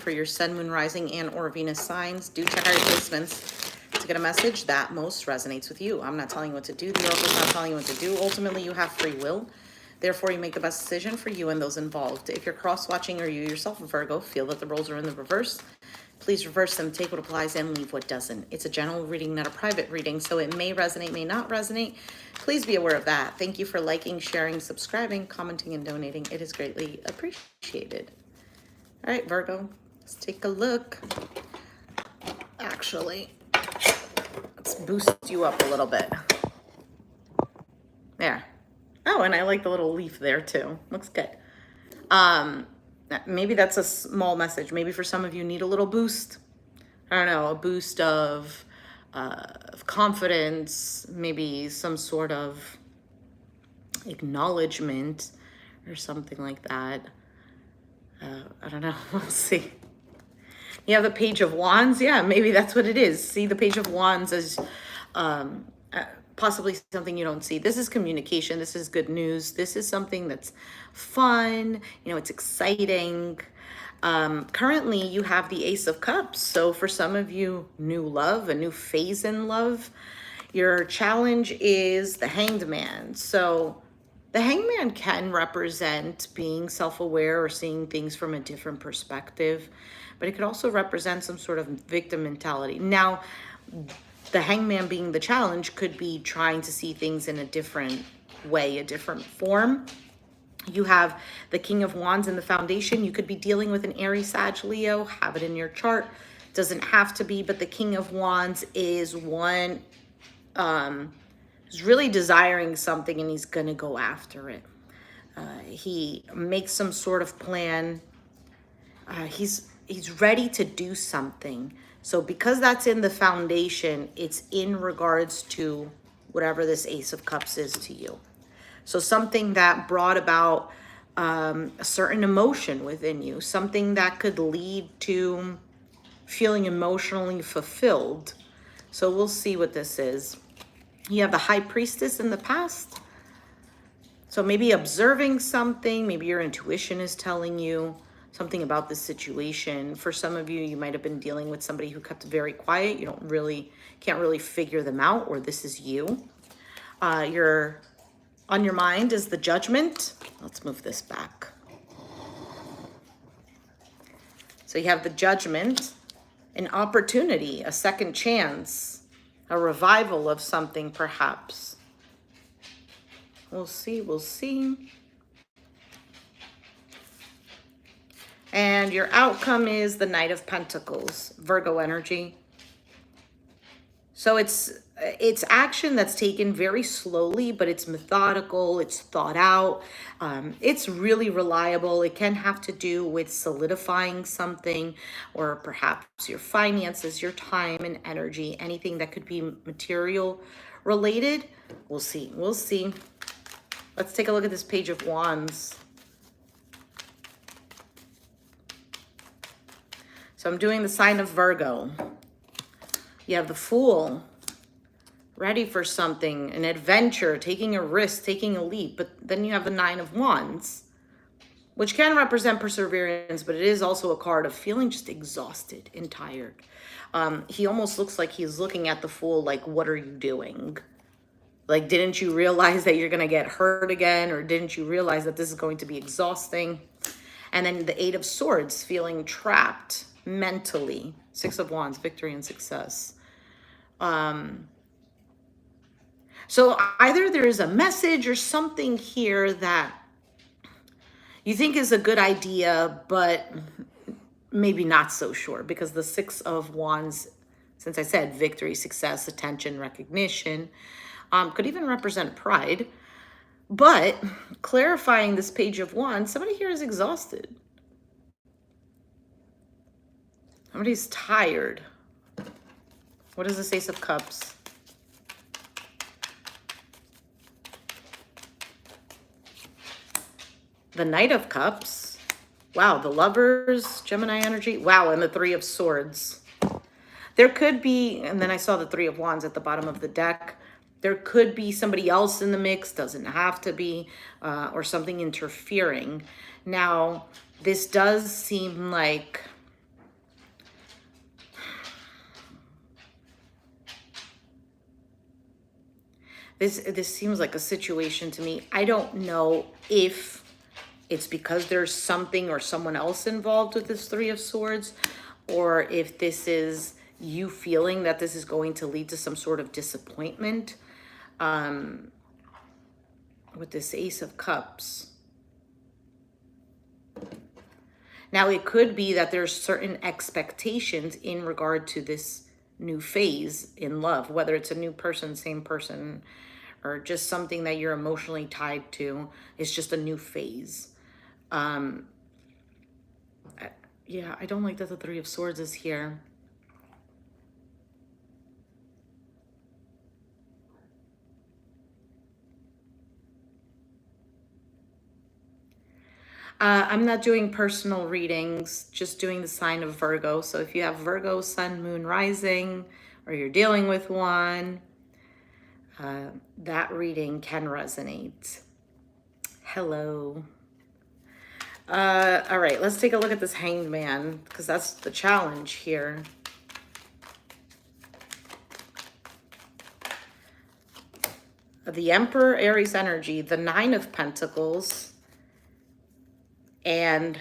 for your Sun, Moon, Rising, and or Venus signs. Do check out your placements to get a message that most resonates with you. I'm not telling you what to do. The Oracle's not telling you what to do. Ultimately, you have free will. Therefore, you make the best decision for you and those involved. If you're cross-watching or you yourself, Virgo, feel that the roles are in the reverse, please reverse them, take what applies, and leave what doesn't. It's a general reading, not a private reading, so it may resonate, may not resonate. Please be aware of that. Thank you for liking, sharing, subscribing, commenting, and donating. It is greatly appreciated. All right, Virgo, let's take a look. Actually, let's boost you up a little bit. There. Oh, and I like the little leaf there too. Looks good. Maybe that's a small message. Maybe for some of you need a little boost. I don't know, a boost of confidence, maybe some sort of acknowledgement or something like that. I don't know. We'll see. You have the Page of Wands. Yeah, maybe that's what it is. See the Page of Wands as possibly something you don't see. This is communication. This is good news. This is something that's fun. You know, it's exciting. Currently, you have the Ace of Cups. So for some of you, new love, a new phase in love. Your challenge is the Hanged Man. So the Hanged Man can represent being self-aware or seeing things from a different perspective, but it could also represent some sort of victim mentality. Now, the Hangman being the challenge could be trying to see things in a different way, a different form. You have the King of Wands in the foundation. You could be dealing with an Aries, Sag, Leo, have it in your chart. Doesn't have to be, but the King of Wands is one who's really desiring something and he's going to go after it. He makes some sort of plan. He's ready to do something. So because that's in the foundation, it's in regards to whatever this Ace of Cups is to you. So something that brought about a certain emotion within you, something that could lead to feeling emotionally fulfilled. So we'll see what this is. You have the High Priestess in the past. So maybe observing something, maybe your intuition is telling you something about this situation. For some of you, you might have been dealing with somebody who kept very quiet. You can't really figure them out, or this is you. On your mind is the Judgment. Let's move this back. So you have the Judgment, an opportunity, a second chance, a revival of something perhaps. We'll see, we'll see. And your outcome is the Knight of Pentacles, Virgo energy. So it's action that's taken very slowly, but it's methodical, it's thought out, it's really reliable. It can have to do with solidifying something, or perhaps your finances, your time and energy, anything that could be material related. We'll see, we'll see. Let's take a look at this Page of Wands. So I'm doing the sign of Virgo. You have the Fool, ready for something, an adventure, taking a risk, taking a leap. But then you have the Nine of Wands, which can represent perseverance, but it is also a card of feeling just exhausted and tired. He almost looks like he's looking at the Fool like, what are you doing? Like, didn't you realize that you're going to get hurt again? Or didn't you realize that this is going to be exhausting? And then the Eight of Swords, feeling trapped mentally. Six of Wands, victory and success. So either there is a message or something here that you think is a good idea, but maybe not so sure, because the Six of Wands, since I said victory, success, attention, recognition, could even represent pride. But clarifying this Page of Wands, somebody here is exhausted. Somebody's tired. What is this Ace of Cups? The Knight of Cups. Wow, the Lovers, Gemini energy. Wow, and the Three of Swords. There could be, and then I saw the Three of Wands at the bottom of the deck. There could be somebody else in the mix, doesn't have to be, or something interfering. Now, this does seem like This seems like a situation to me. I don't know if it's because there's something or someone else involved with this Three of Swords, or if this is you feeling that this is going to lead to some sort of disappointment with this Ace of Cups. Now, it could be that there's certain expectations in regard to this new phase in love, whether it's a new person, same person, or just something that you're emotionally tied to. It's just a new phase. Yeah, I don't like that the Three of Swords is here. I'm not doing personal readings, just doing the sign of Virgo. So if you have Virgo, Sun, Moon, Rising, or you're dealing with one, that reading can resonate. Hello. All right, let's take a look at this Hanged Man, because that's the challenge here. The Emperor, Aries energy, the Nine of Pentacles, and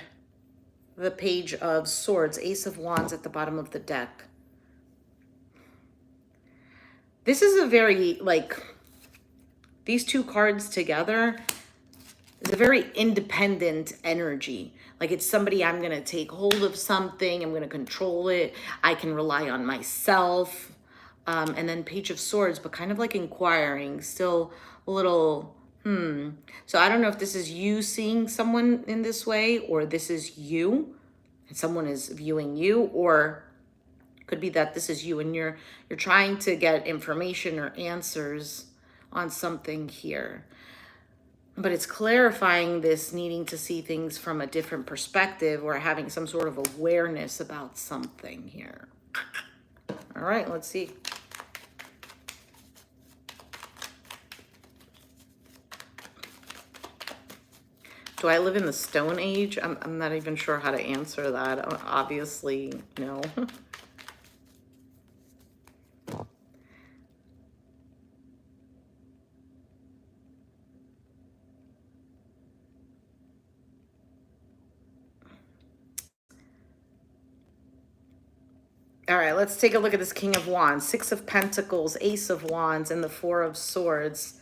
the Page of Swords, Ace of Wands at the bottom of the deck. This is a very, like, these two cards together is a very independent energy. Like, it's somebody, I'm going to take hold of something, I'm going to control it, I can rely on myself. And then Page of Swords, but kind of like inquiring, still a little, So I don't know if this is you seeing someone in this way, or this is you and someone is viewing you, or could be that this is you and you're trying to get information or answers on something here. But it's clarifying this needing to see things from a different perspective, or having some sort of awareness about something here. All right, let's see. Do I live in the Stone Age? I'm not even sure how to answer that. Obviously, no. All right, let's take a look at this King of Wands, Six of Pentacles, Ace of Wands, and the Four of Swords.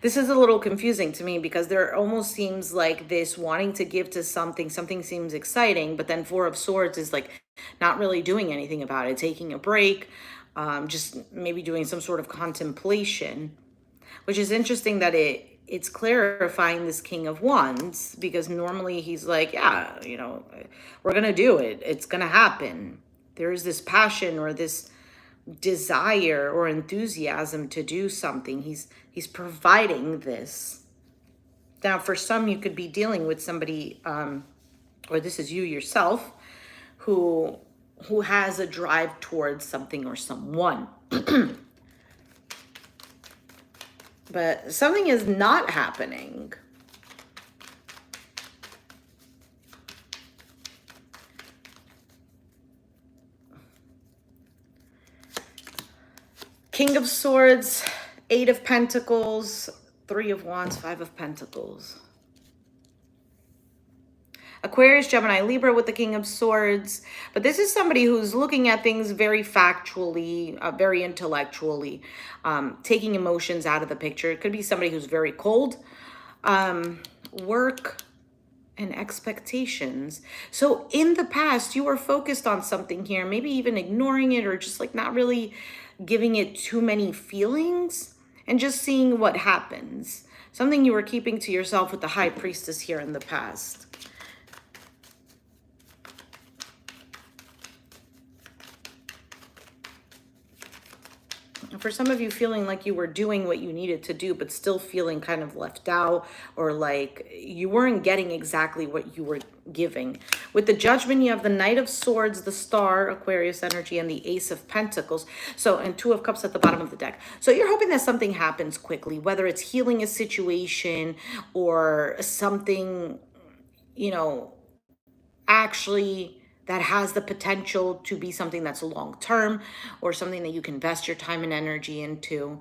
This is a little confusing to me, because there almost seems like this wanting to give to something seems exciting, but then Four of Swords is like not really doing anything about it, taking a break, just maybe doing some sort of contemplation, which is interesting that it's clarifying this King of Wands, because normally he's like, yeah, we're going to do it. It's going to happen. There is this passion or this desire or enthusiasm to do something. He's providing this. Now, for some, you could be dealing with somebody, or this is you yourself, who has a drive towards something or someone. But something is not happening. King of Swords, Eight of Pentacles, Three of Wands, Five of Pentacles. Aquarius, Gemini, Libra with the King of Swords. But this is somebody who's looking at things very factually, very intellectually, taking emotions out of the picture. It could be somebody who's very cold. Work and expectations. So in the past, you were focused on something here, maybe even ignoring it, or just like not really giving it too many feelings and just seeing what happens. Something you were keeping to yourself with the High Priestess here in the past. For some of you, feeling like you were doing what you needed to do, but still feeling kind of left out, or like you weren't getting exactly what you were giving. With the Judgment, you have the Knight of Swords, the Star, Aquarius energy, and the Ace of Pentacles. So, and Two of Cups at the bottom of the deck. So you're hoping that something happens quickly, whether it's healing a situation or something, actually that has the potential to be something that's long term or something that you can invest your time and energy into.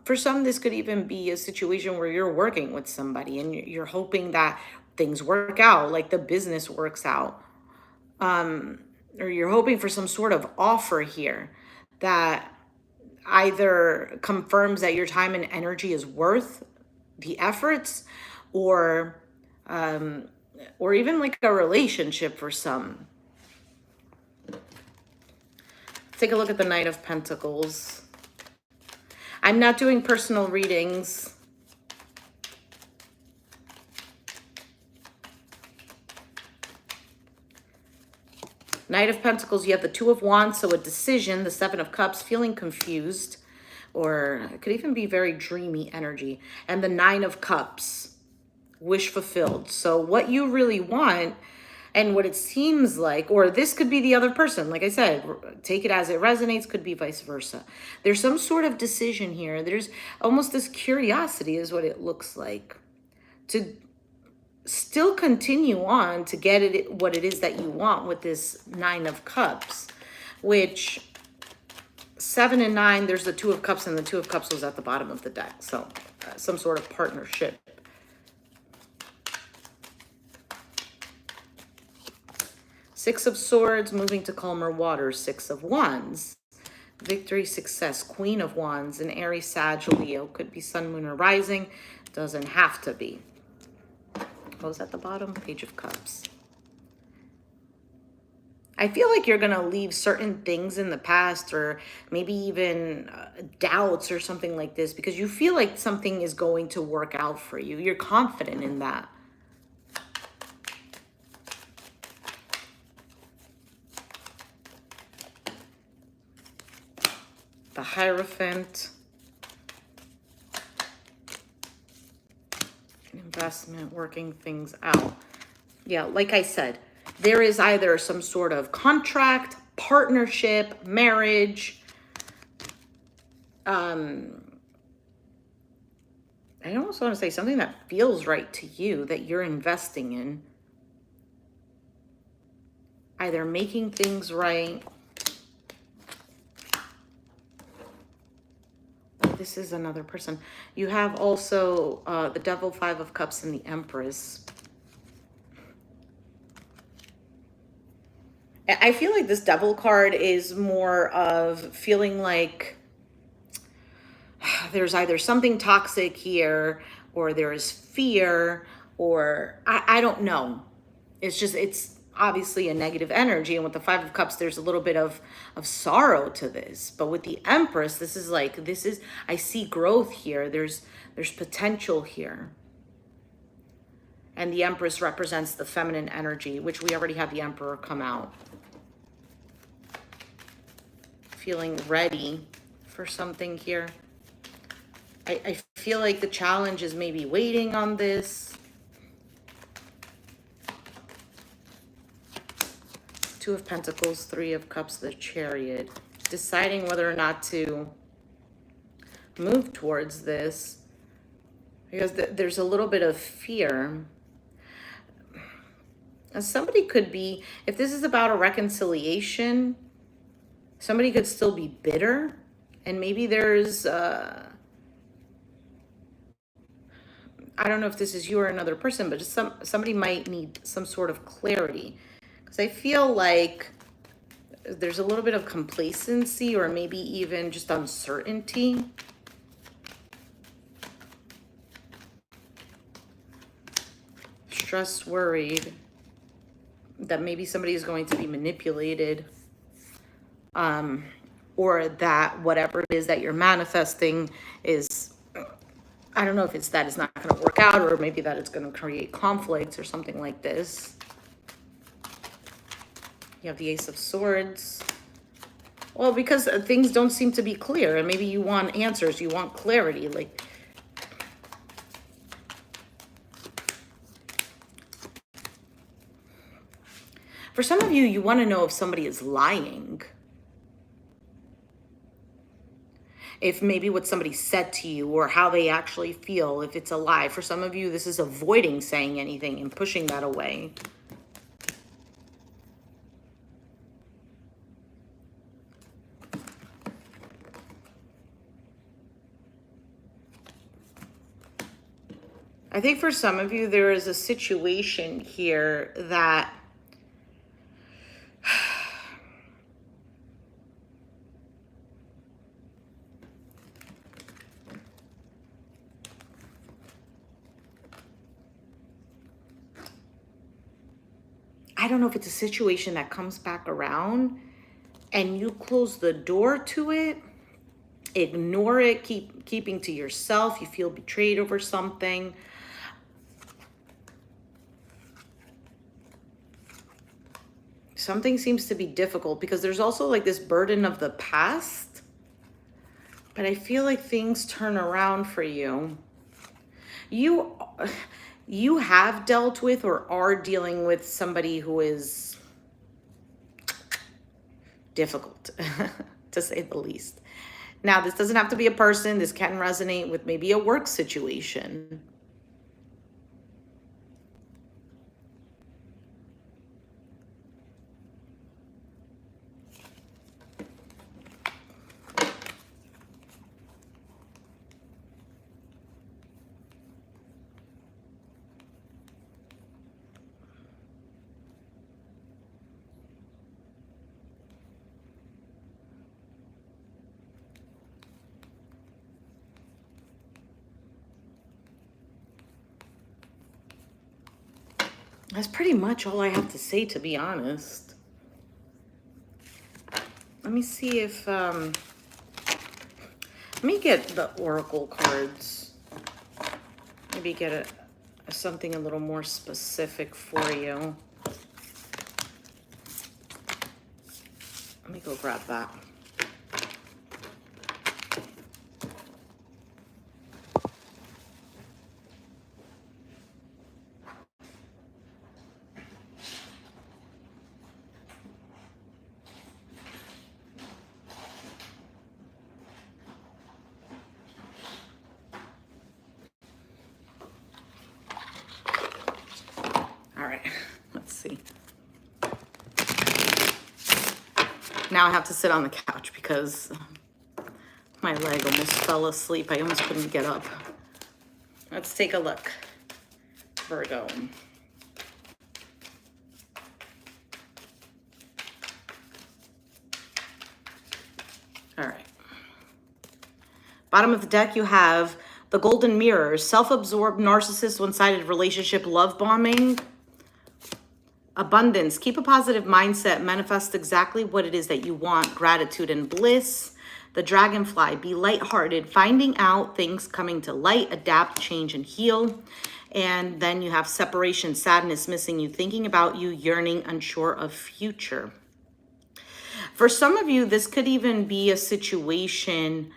For some, this could even be a situation where you're working with somebody and you're hoping that things work out, like the business works out, or you're hoping for some sort of offer here that either confirms that your time and energy is worth the efforts, or or even like a relationship for some. Take a look at the Knight of Pentacles. I'm not doing personal readings. Knight of Pentacles, you have the Two of Wands, so a decision, the Seven of Cups, feeling confused, or it could even be very dreamy energy. And the Nine of Cups, wish fulfilled. So what you really want and what it seems like, or this could be the other person, like I said, take it as it resonates, could be vice versa. There's some sort of decision here. There's almost this curiosity is what it looks like, to still continue on to get it what it is that you want with this Nine of Cups, which 7 and 9, there's the Two of Cups, and the Two of Cups was at the bottom of the deck. So some sort of partnership. Six of Swords, moving to calmer waters. Six of Wands, victory, success. Queen of Wands, an Aries, Sag, Leo. Could be Sun, Moon, or Rising. Doesn't have to be. What was at the bottom? Page of Cups. I feel like you're going to leave certain things in the past, or maybe even doubts or something like this, because you feel like something is going to work out for you. You're confident in that. The Hierophant. Investment, working things out. Yeah, like I said, there is either some sort of contract, partnership, marriage. I almost want to say something that feels right to you that you're investing in. Either making things right. This is another person. You have also the Devil, Five of Cups, and the Empress. I feel like this Devil card is more of feeling like there's either something toxic here, or there is fear, or I don't know. It's obviously a negative energy. And with the Five of Cups, there's a little bit of sorrow to this. But with the Empress, this is I see growth here. There's potential here. And the Empress represents the feminine energy, which we already have the Emperor come out. Feeling ready for something here. I feel like the challenge is maybe waiting on this. Two of Pentacles, Three of Cups, the Chariot. Deciding whether or not to move towards this, because there's a little bit of fear. And somebody could be, if this is about a reconciliation, somebody could still be bitter. And maybe there's, I don't know if this is you or another person, but just somebody might need some sort of clarity. Because I feel like there's a little bit of complacency, or maybe even just uncertainty. Stress, worried that maybe somebody is going to be manipulated, or that whatever it is that you're manifesting is, I don't know if it's that it's not going to work out, or maybe that it's going to create conflicts or something like this. You have the Ace of Swords. Well, because things don't seem to be clear, and maybe you want answers, you want clarity. Like, for some of you, you want to know if somebody is lying. If maybe what somebody said to you, or how they actually feel, if it's a lie. For some of you, this is avoiding saying anything and pushing that away. I think for some of you, there is a situation here that I don't know if it's a situation that comes back around and you close the door to it, ignore it, keeping to yourself, you feel betrayed over something. Something seems to be difficult because there's also like this burden of the past, but I feel like things turn around for you. You have dealt with or are dealing with somebody who is difficult, to say the least. Now, this doesn't have to be a person. This can resonate with maybe a work situation. That's pretty much all I have to say, to be honest. Let me see if, let me get the oracle cards. Maybe get something a little more specific for you. Let me go grab that. All right, let's see. Now I have to sit on the couch because my leg almost fell asleep. I almost couldn't get up. Let's take a look. Virgo. All right. Bottom of the deck, you have the Golden Mirror, self-absorbed, narcissist, one-sided relationship, love bombing, abundance. Keep a positive mindset, manifest exactly what it is that you want, gratitude and bliss. The Dragonfly, be lighthearted, finding out things coming to light, adapt, change, and heal. And then you have separation, sadness, missing you, thinking about you, yearning, unsure of future. For some of you, this could even be a situation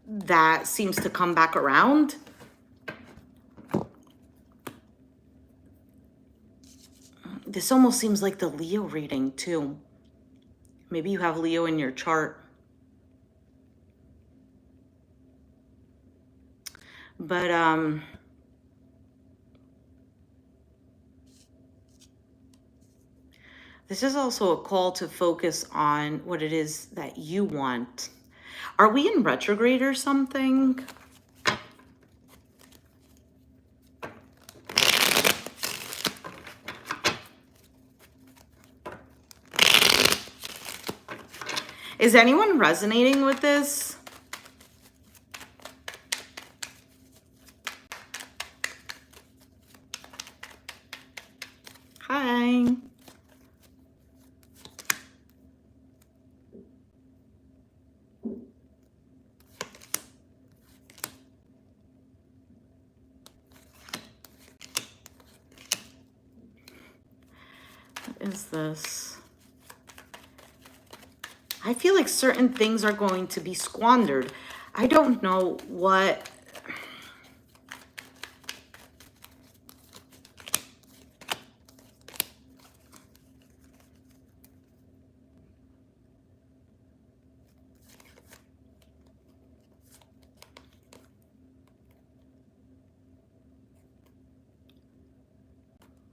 that seems to come back around. This almost seems like the Leo reading too. Maybe you have Leo in your chart. But this is also a call to focus on what it is that you want. Are we in retrograde or something? Is anyone resonating with this? Hi. What is this? I feel like certain things are going to be squandered. I don't know what.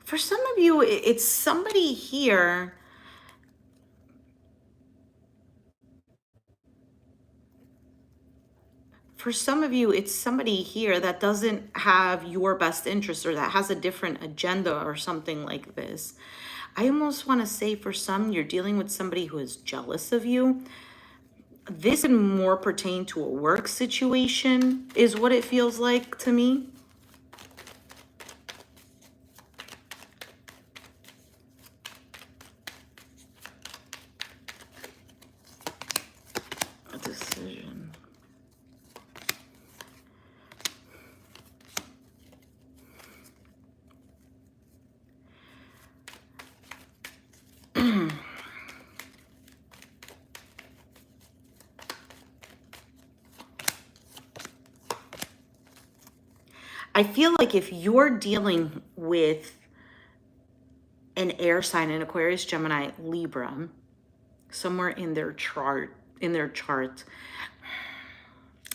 For some of you, it's somebody here for some of you, it's somebody here that doesn't have your best interest or that has a different agenda or something like this. I almost want to say for some, you're dealing with somebody who is jealous of you. This can more pertain to a work situation, is what it feels like to me. A decision. I feel like if you're dealing with an air sign, an Aquarius, Gemini, Libra, somewhere in their chart,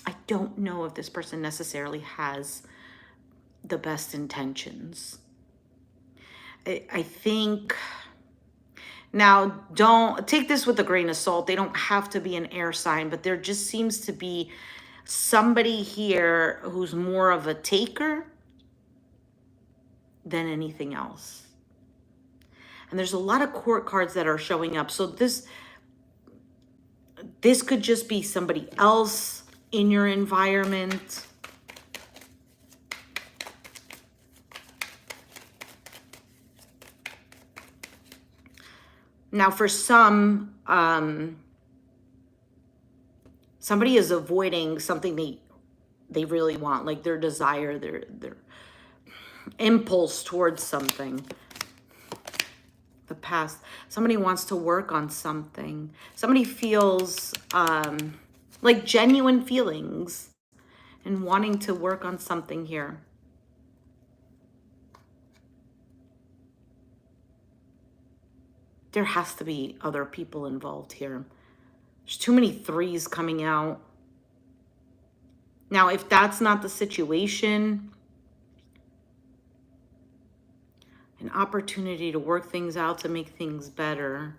I don't know if this person necessarily has the best intentions. I think, now don't take this with a grain of salt. They don't have to be an air sign, but there just seems to be somebody here who's more of a taker than anything else. And there's a lot of court cards that are showing up. So this could just be somebody else in your environment. Now, for some, somebody is avoiding something they really want, like their desire, their impulse towards something. The past, somebody wants to work on something. Somebody feels like genuine feelings and wanting to work on something here. There has to be other people involved here. There's too many threes coming out. Now, if that's not the situation, an opportunity to work things out, to make things better.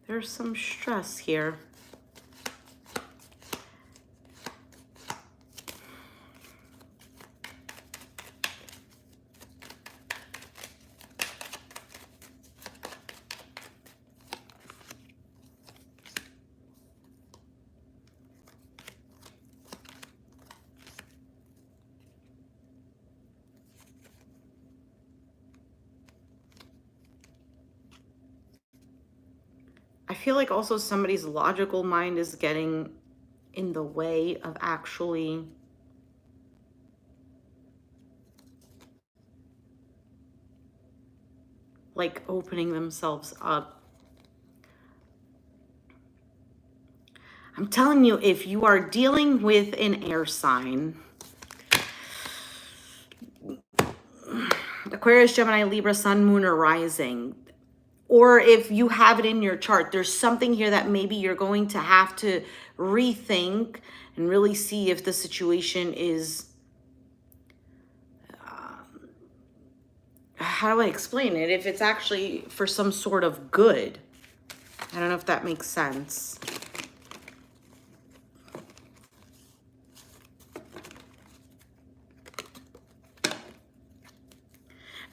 There's some stress here. I feel like also somebody's logical mind is getting in the way of actually like opening themselves up. I'm telling you, if you are dealing with an air sign, Aquarius, Gemini, Libra, Sun, Moon, or Rising, or if you have it in your chart, there's something here that maybe you're going to have to rethink and really see if the situation is, how do I explain it? If it's actually for some sort of good. I don't know if that makes sense.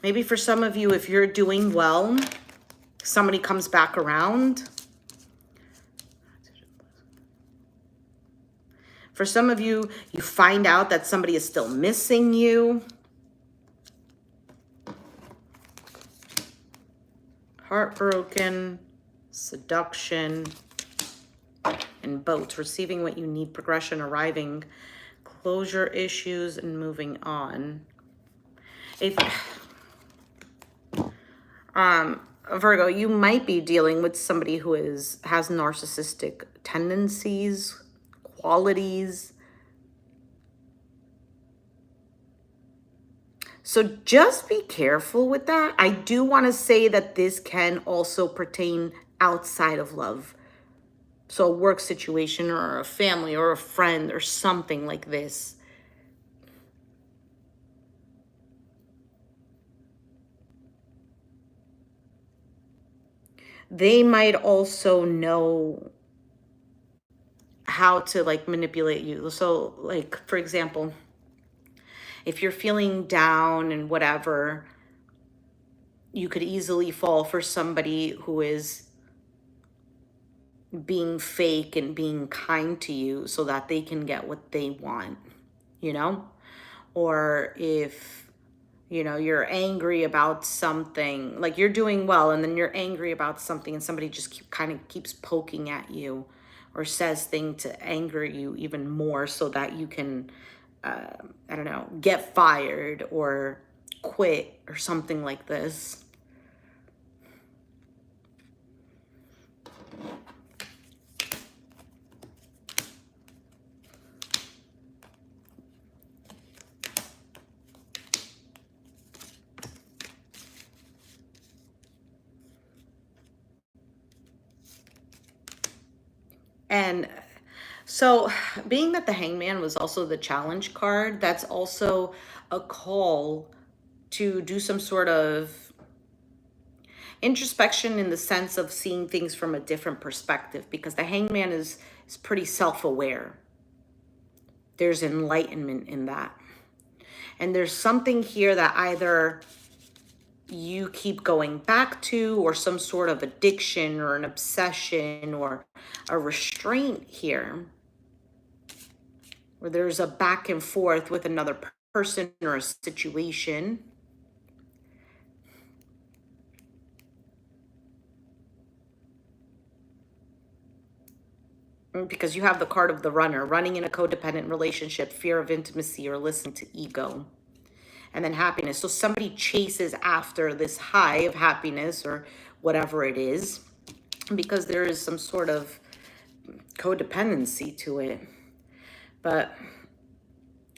Maybe for some of you, if you're doing well, somebody comes back around. For some of you, you find out that somebody is still missing you. Heartbroken, seduction, and boats. Receiving what you need, progression, arriving, closure issues, and moving on. If Virgo, you might be dealing with somebody who has narcissistic tendencies, qualities. So just be careful with that. I do want to say that this can also pertain outside of love. So a work situation or a family or a friend or something like this. they might also know how to like manipulate you. So like, for example, if you're feeling down and whatever, you could easily fall for somebody who is being fake and being kind to you so that they can get what they want, you know? Or if, you know, you're angry about something, like you're doing well and then you're angry about something and somebody just kind of keeps poking at you or says things to anger you even more so that you can, I don't know, get fired or quit or something like this. And so, being that the Hangman was also the challenge card, that's also a call to do some sort of introspection in the sense of seeing things from a different perspective, because the Hangman is pretty self-aware. There's enlightenment in that. And there's something here that either you keep going back to, or some sort of addiction or an obsession or a restraint here, where there's a back and forth with another person or a situation. Because you have the card of the runner, running in a codependent relationship, fear of intimacy, or listen to ego. And then happiness. So somebody chases after this high of happiness or whatever it is, because there is some sort of codependency to it. But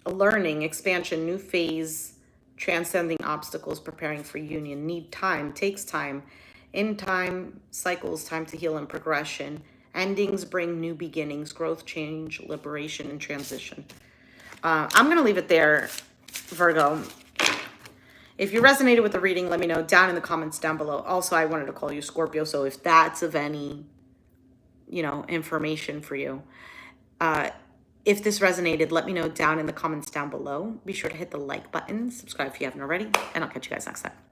a learning, expansion, new phase, transcending obstacles, preparing for union, need time, takes time. In time, cycles, time to heal and progression. Endings bring new beginnings, growth, change, liberation, and transition. I'm going to leave it there, Virgo. If you resonated with the reading, let me know down in the comments down below. Also, I wanted to call you Scorpio, so if that's of any, you know, information for you. If this resonated, let me know down in the comments down below. Be sure to hit the like button, subscribe if you haven't already, and I'll catch you guys next time.